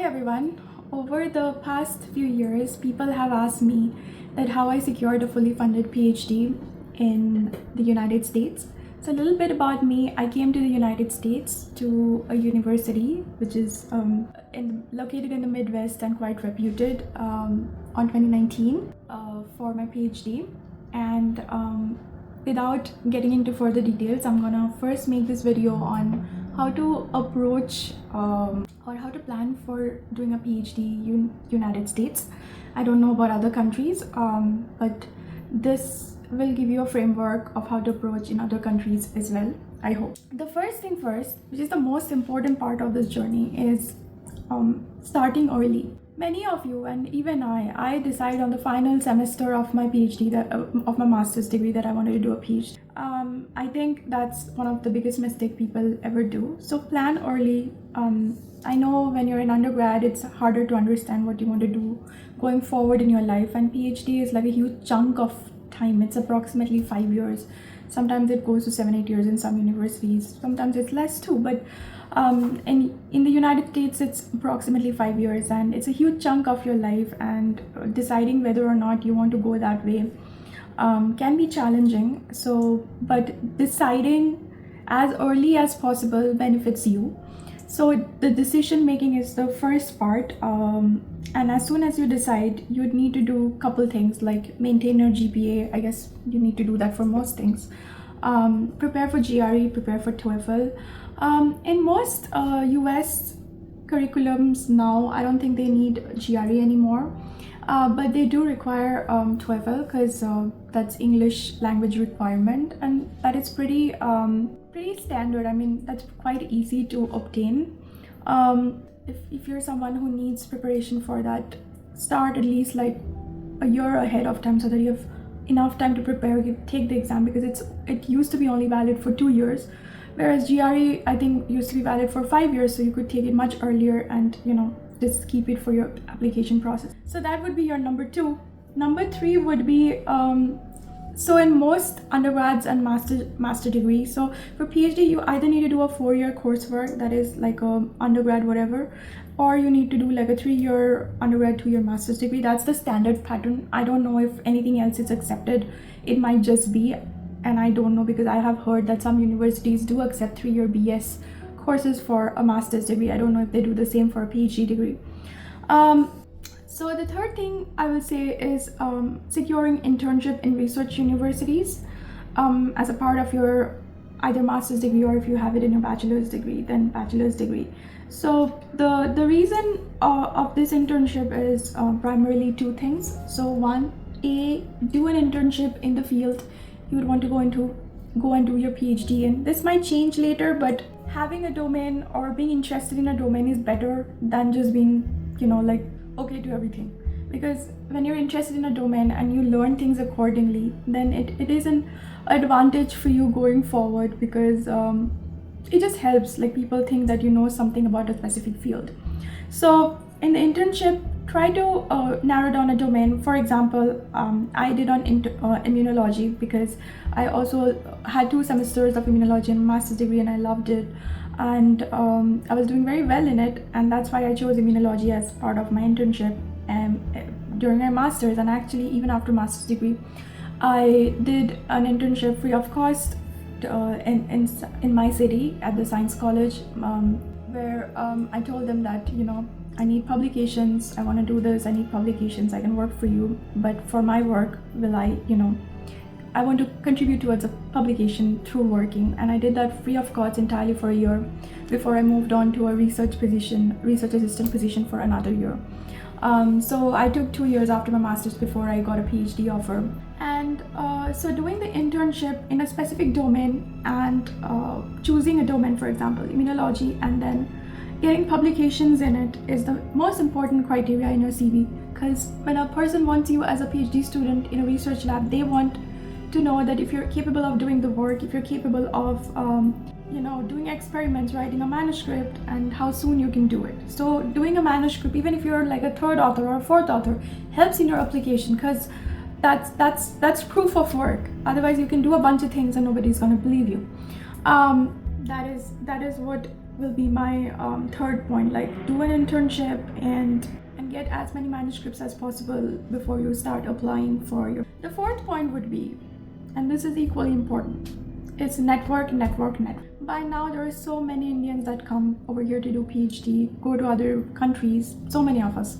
everyone. Over the past few years, people have asked me that how I secured a fully funded PhD in the United States. So a little bit about me. I came to the United States to a university which is located in the Midwest and quite reputed on 2019 for my PhD. And without getting into further details, I'm gonna first make this video on how to approach or how to plan for doing a PhD in United States. I don't know about other countries, but this will give you a framework of how to approach in other countries as well, I hope. The first thing first, which is the most important part of this journey, is starting early. Many of you and even I decided on the final semester of my PhD, of my master's degree, that I wanted to do a PhD. I think that's one of the biggest mistakes people ever do. So plan early. I know when you're in undergrad, it's harder to understand what you want to do going forward in your life, and PhD is like a huge chunk of time. It's approximately 5 years. Sometimes it goes to 7-8 years in some universities. Sometimes it's less too, but in the United States, it's approximately 5 years, and it's a huge chunk of your life, and deciding whether or not you want to go that way can be challenging. So, but deciding as early as possible benefits you. So the decision making is the first part, and as soon as you decide, you'd need to do a couple things like maintain your GPA. I guess you need to do that for most things. Prepare for GRE, prepare for TOEFL. In most US curriculums now, I don't think they need GRE anymore, but they do require TOEFL because that's English language requirement, and that is pretty standard. I mean, that's quite easy to obtain. If you're someone who needs preparation for that, start at least like a year ahead of time so that you have enough time to prepare. You take the exam, because it used to be only valid for 2 years, whereas GRE I think used to be valid for 5 years, so you could take it much earlier and just keep it for your application process. So that would be your number 2. Number 3 would be so in most undergrads and master degree, so for PhD you either need to do a 4-year coursework, that is like a undergrad whatever, or you need to do like a 3-year undergrad, 2-year master's degree. That's the standard pattern. I don't know if anything else is accepted. It might just be, and I don't know, because I have heard that some universities do accept 3-year BS courses for a master's degree. I don't know if they do the same for a PhD degree. So the third thing I would say is securing internship in research universities as a part of your either master's degree, or if you have it in your bachelor's degree, then bachelor's degree. So the reason of this internship is primarily 2 things. So one, do an internship in the field you would want to go and do your PhD in. This might change later, but having a domain or being interested in a domain is better than just being like okay to everything. Because when you're interested in a domain and you learn things accordingly, then it is an advantage for you going forward, because it just helps. Like, people think that you know something about a specific field. So in the internship, try to narrow down a domain. For example, I did on immunology, because I also had 2 semesters of immunology in my master's degree, and I loved it, and I was doing very well in it, and that's why I chose immunology as part of my internship during my master's. And actually, even after master's degree, I did an internship free of cost in my city at the Science College, where I told them that I need publications, I want to do this, I need publications, I can work for you, but for my work, I want to contribute towards a publication through working. And I did that free of cost entirely for a year before I moved on to a research assistant position for another year. So I took 2 years after my master's before I got a PhD offer. And so doing the internship in a specific domain and choosing a domain, for example, immunology, and then getting publications in it is the most important criteria in your CV. Because when a person wants you as a PhD student in a research lab, they want to know that if you're capable of doing the work, if you're capable of doing experiments, writing a manuscript, and how soon you can do it. So doing a manuscript, even if you're like a 3rd author or a 4th author, helps in your application, because that's proof of work. Otherwise you can do a bunch of things and nobody's going to believe you. That is what will be my third point. Like, do an internship and get as many manuscripts as possible before you start applying for your. The fourth point would be, and this is equally important, it's network. By now there are so many Indians that come over here to do PhD, go to other countries, so many of us.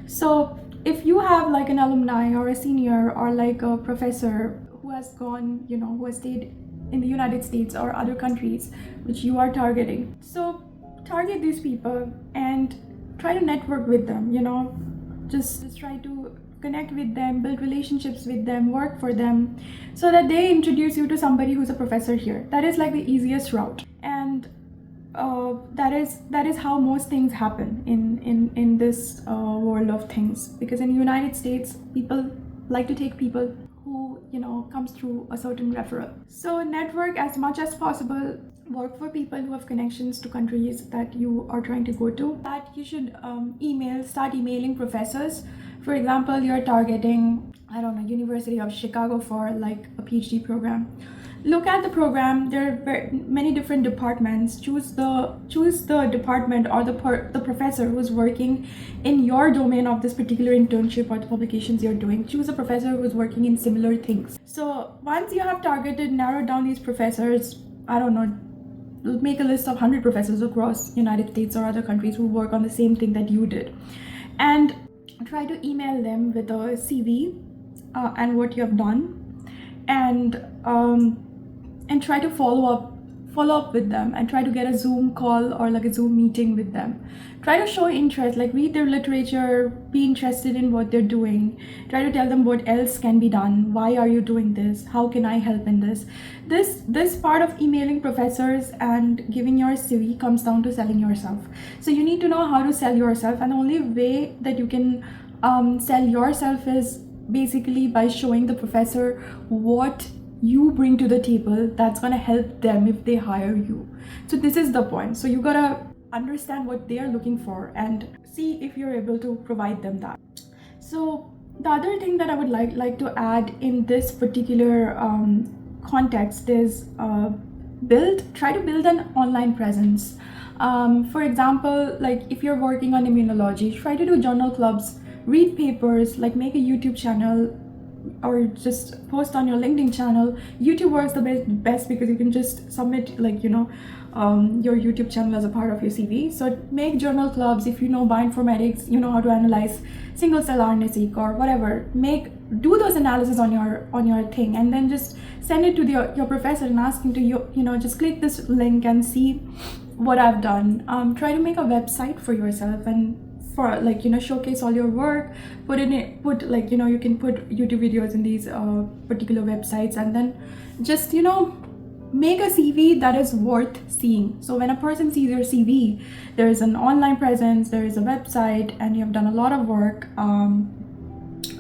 So if you have like an alumni or a senior or like a professor who has gone, who has stayed in the United States or other countries which you are targeting, so target these people and try to network with them, just try to connect with them, build relationships with them, work for them, so that they introduce you to somebody who's a professor here. That is like the easiest route, and that is how most things happen in this world of things, because in the United States people like to take people who comes through a certain referral. So network as much as possible, work for people who have connections to countries that you are trying to go to. That you should start emailing professors. For example, you're targeting, I don't know, University of Chicago for like a PhD program. Look at the program. There are many different departments. Choose the department or the professor who's working in your domain of this particular internship or the publications you're doing. Choose a professor who's working in similar things. So once you have narrowed down these professors, I don't know, make a list of 100 professors across United States or other countries who work on the same thing that you did, and try to email them with a CV and what you have done, and try to follow up with them, and try to get a Zoom call or like a Zoom meeting with them. Try to show interest, like read their literature, be interested in what they're doing. Try to tell them what else can be done. Why are you doing this? How can I help in this? This part of emailing professors and giving your CV comes down to selling yourself. So you need to know how to sell yourself, and the only way that you can sell yourself is basically by showing the professor what you bring to the table that's gonna help them if they hire you. So this is the point. So you gotta understand what they are looking for and see if you're able to provide them that. So the other thing that I would like to add in this particular context is try to build an online presence. For example, like if you're working on immunology, try to do journal clubs, read papers, like make a YouTube channel, or just post on your LinkedIn channel. YouTube works the best because you can just submit your YouTube channel as a part of your CV. So make journal clubs. If you know bioinformatics, you know how to analyze single cell RNA-seq or whatever, do those analysis on your thing, and then just send it to your professor and ask him to just click this link and see what I've done. Try to make a website for yourself and for showcase all your work. You can put YouTube videos in these particular websites, and then just make a CV that is worth seeing. So when a person sees your CV, there is an online presence, there is a website, and you have done a lot of work,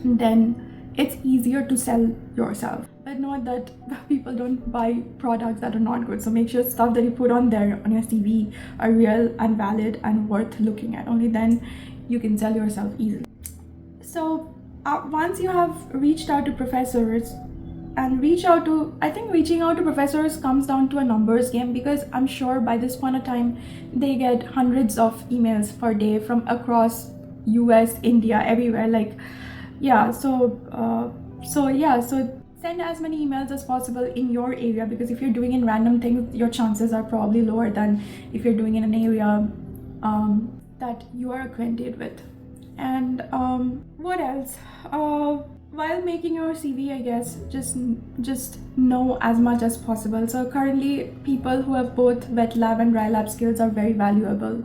then it's easier to sell yourself. But note that people don't buy products that are not good. So make sure stuff that you put on your CV are real and valid and worth looking at. Only then you can sell yourself easily. So once you have reached out to professors, and reaching out to professors comes down to a numbers game, because I'm sure by this point of time they get hundreds of emails per day from across US, India, everywhere. So send as many emails as possible in your area, because if you're doing in random things, your chances are probably lower than if you're doing in an area that you are acquainted with. And what else? While making your CV, I guess just know as much as possible. So currently, people who have both wet lab and dry lab skills are very valuable.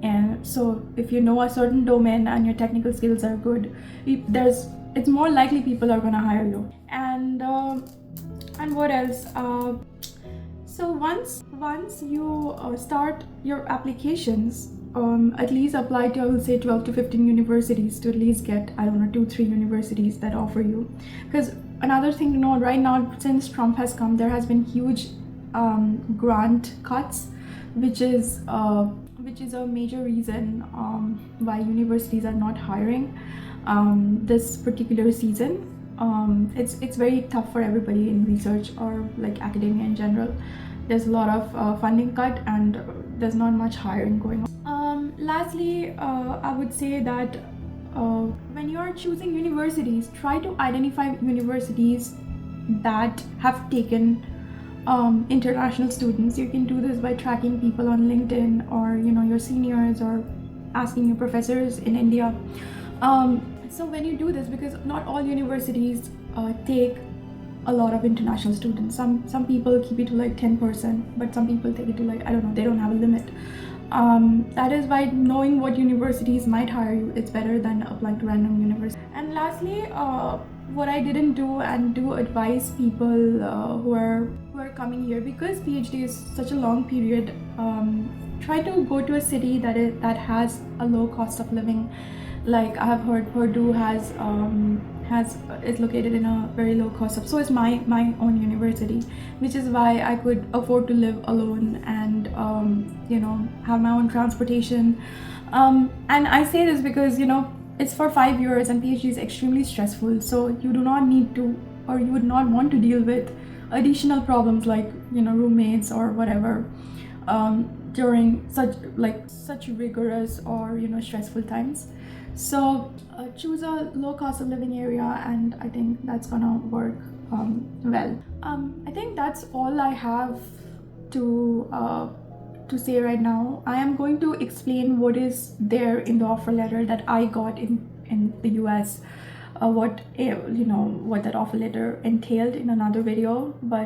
And so if you know a certain domain and your technical skills are good, it's more likely people are gonna hire you. And what else? So once you start your applications, at least apply to, I will say, 12 to 15 universities to at least get, 2-3 universities that offer you. Because another thing to know right now, since Trump has come, there has been huge grant cuts, which is a major reason why universities are not hiring this particular season. It's very tough for everybody in research or like academia in general. There's a lot of funding cut, and there's not much hiring going on. Lastly, I would say that when you are choosing universities, try to identify universities that have taken international students. You can do this by tracking people on LinkedIn, or your seniors, or asking your professors in India. So when you do this, because not all universities take a lot of international students. Some people keep it to like 10%, but some people take it to like, I don't know, they don't have a limit. That is why knowing what universities might hire you, it's better than applying to random universities. And lastly, what I didn't do and do advise people who are coming here, because PhD is such a long period, try to go to a city that has a low cost of living. Like I have heard Purdue is located in a very low cost of, so is my own university, which is why I could afford to live alone and have my own transportation. And I say this because it's for 5 years and PhD is extremely stressful, so you do not need to, or you would not want to deal with additional problems like roommates or whatever during such rigorous or stressful times. So choose a low cost of living area, and I think that's gonna work well. I think that's all I have to say right now. I am going to explain what is there in the offer letter that I got in the US, what that offer letter entailed in another video, but